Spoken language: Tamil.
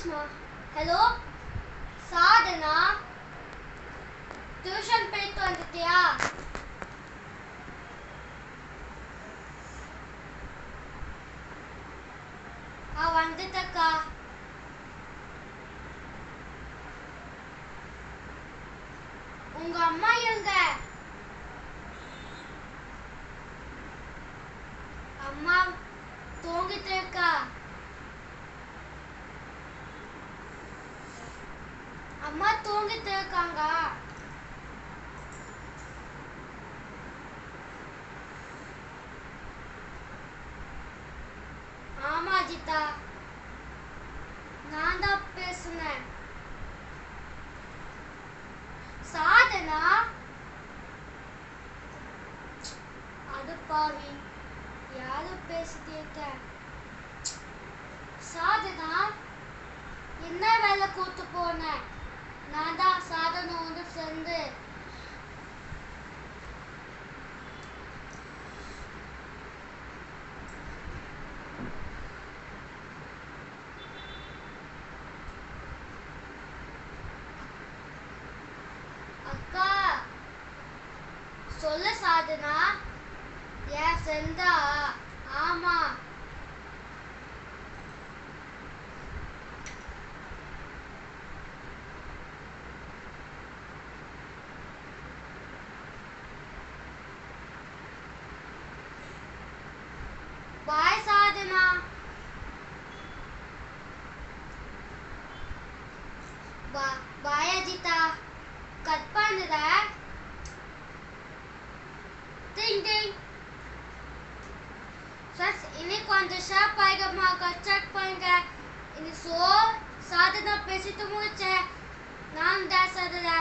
பேசுமா. ஹலோ சாதனா, டியூஷன் போயிட்டு வந்துட்டியா? வந்துட்டக்கா. உங்க அம்மா எங்க? அம்மா தூங்கிட்டு இருக்கா. அம்மா தூங்கிட்டு இருக்காங்க. ஆமா அஜிதா, நான் தான் பேசுனேன். சாதனா, அது பாவி, யாரும் பேசிட்டு இருக்க. சாதனா, என்ன வேலை கூட்டு போன? நான் தான் சாதனோட சேர்ந்து. அக்கா சொல்ல சாதனா, ஏன் செந்தா? ஆமா, பாய் சாதனா. பாய் அஜிதா, கட் பண்ணுற. டிங் டிங். ஃப்ரெண்ட்ஸ், இன்னைக்கு வந்து ஷேர் பண்ணுங்க, செக் பண்ணுங்க. இன்னைக்கு சாதனா பேசிட்டு முடிச்சேன். நான் தான் சாதனா.